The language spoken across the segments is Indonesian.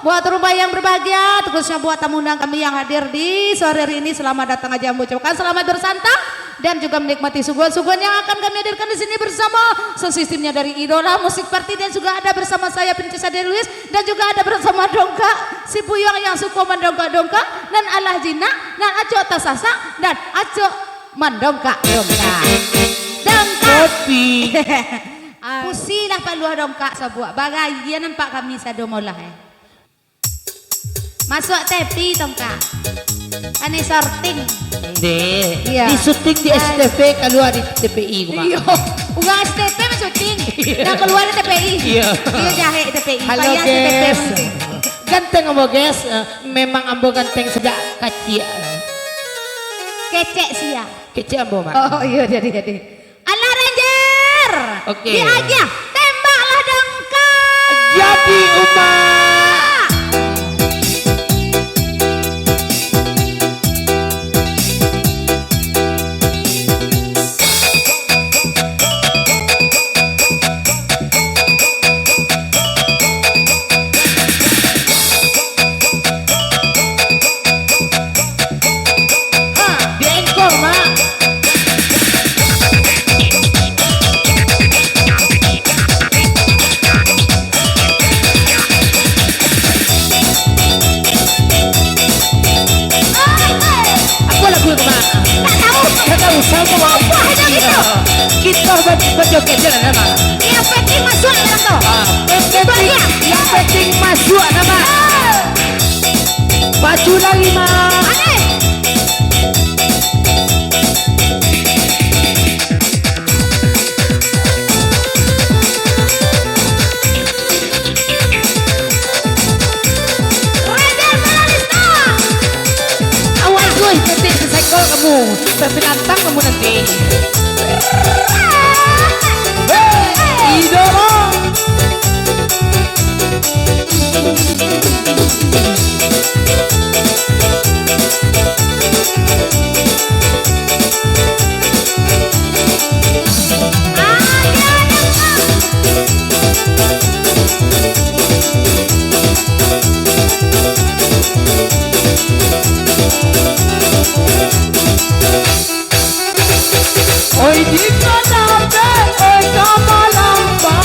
buat rumah yang berbahagia, khususnya buat tamu undang kami yang hadir di sore hari ini. Selamat datang aja mengucapkan selamat bersantap dan juga menikmati suguhan-suguhan yang akan kami hadirkan di sini bersama sesistimnya dari Idola Musik Party, dan juga ada bersama saya Princesa Deluis, dan juga ada bersama Dongka si Puyang yang suka mendongkak-dongkak, dan Allah Jina dan Aco Tasasa dan Aco mendongkak-dongkak. Dongkak. Pusilah paluah dongkak sebuah bagai nampak kami sadomolah masuk tepi dongkak ane sorting di syuting di STV keluar di TPI iya uang STV mah syuting dan keluar di TPI iya jahe TPI halo guys ganteng ambo guys memang ambo ganteng sejak kecil kecek sih ya kecil ambo mak oh iya jadi ala Ranger oke dia aja tembaklah dongkak jadi umat. Kita berjoget jalan nama. Yang penting masuk nama tu. Yang penting masuk nama. Baju lagi mah. Awas gue nanti sesekol kamu, terpilantang kamu nanti. Idola oi di kadabe oi kamalamba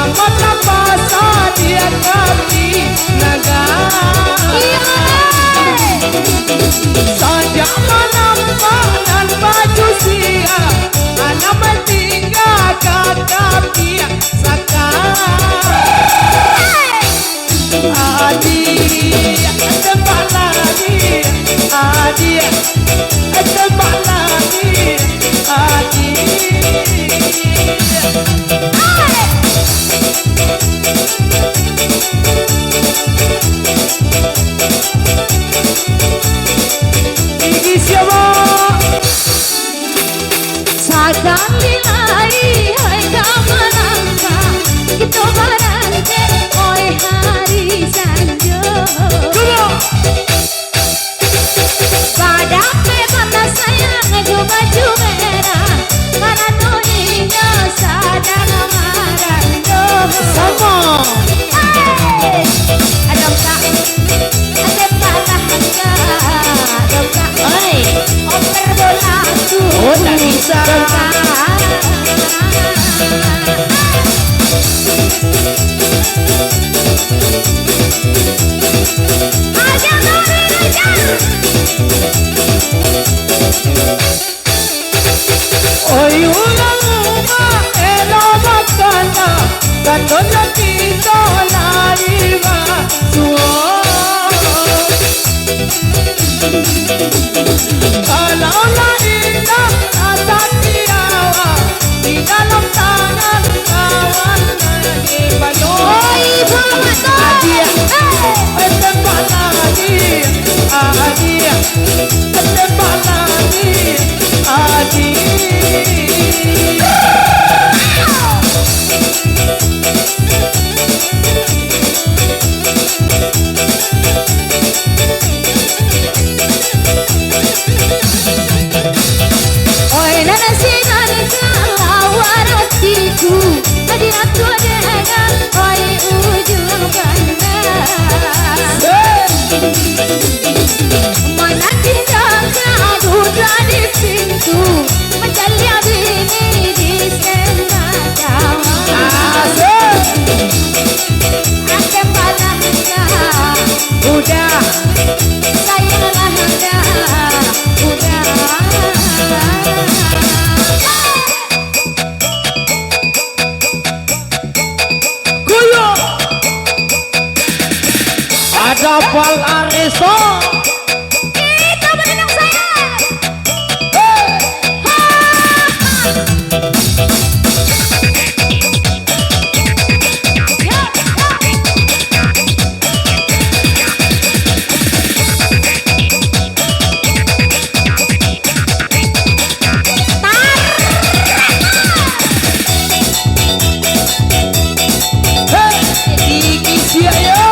amatamba sadia kami naga saja malamba dan baju sia anak bertiga kami saka adi tembaladi adi tembaladi adi gigi siapa sadang dilari hai kamanangka kita barangke oi hari sanjo pada mana sayang baju merah karena noninya sadang marando sama ada tak ada patah dongkak oi oper bolaku oh tak bisa oi ulang uma elo bakana kanona kita lari ba suo kalau laina atatiawa di dalam tangan kawan lagi bayo oi selamat adia tembaladi adia tembaladi adia Udah sayanglah anda. Udah. Kuyo ada Pal Ariso. Kita menang saya. Iki siayo.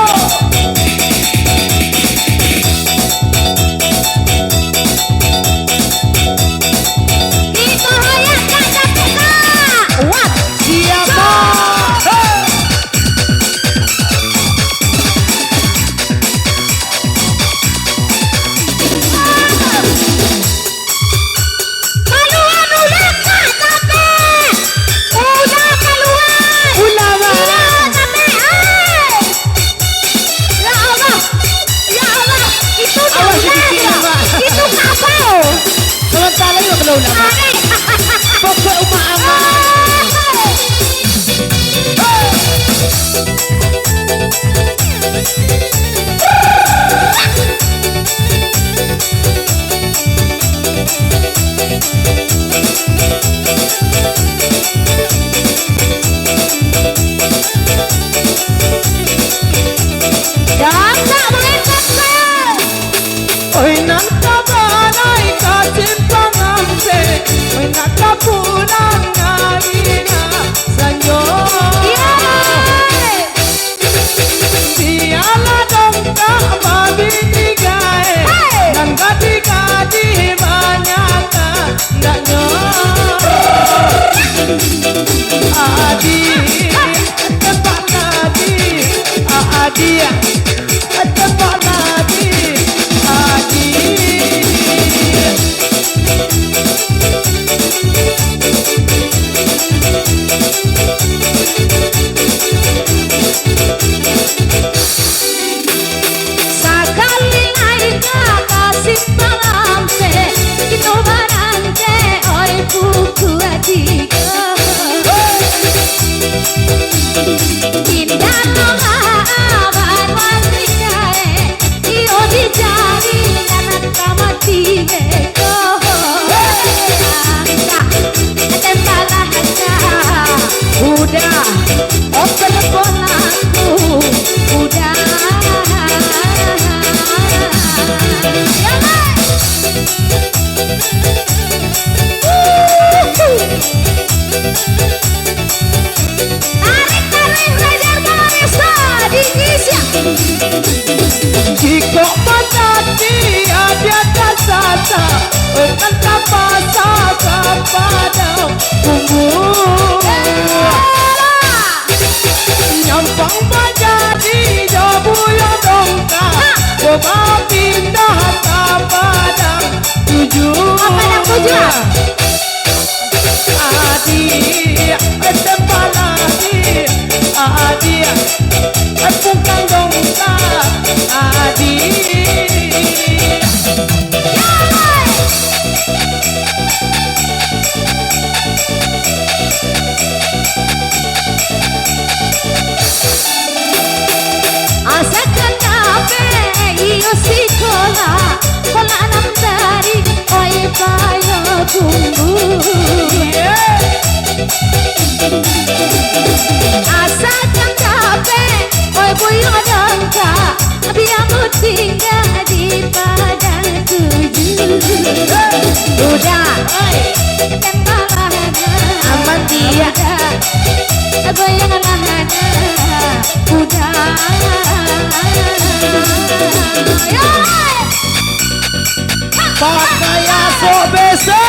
Kita hayat gajah kita. What? Siapa? Keluar udah Kak, capek. Udah keluar. Ulama. Udah capek. Ya Allah. Ya Allah. Itu Awas ular. sedikit, Mbak. Itu kapal. Sementara yuk kalau ulama. Pokok umat aman. Dan tak boleh capek. Oi nak kabanai kasimpang ampe. Oi nak kapulang ngarina sanyo. Yeay. Siala dong kak babi digae. Hey. Dan gadi-gadi banyak naknyo. Adi, tempat nadi, adi, tempat nadi, adi. Sekali lain kasih malamse kita barante oi buku adiga indah nonga awan wasikae iyo dijari anak kamati beko tembalah Udah, oh teleponanku udah. Tarik belajar barista di Indonesia. jika matati ada kasata, kan kapasa kapada bumbu. Nyampang menjadi jabu yang dongkak, coba pindah ke padang tujuan. Padang tujuan. Adi, tempat adi, adi, bukan dongkak, adi. Asakan kafe iyo sekolah kola enam dari oi payo tunggu. Asakan kafe oi boyo dongka biar tinggal di padang tujuh. Udah, dan balahana Aman dia. goyangan lahana udah. Pakaya sobese.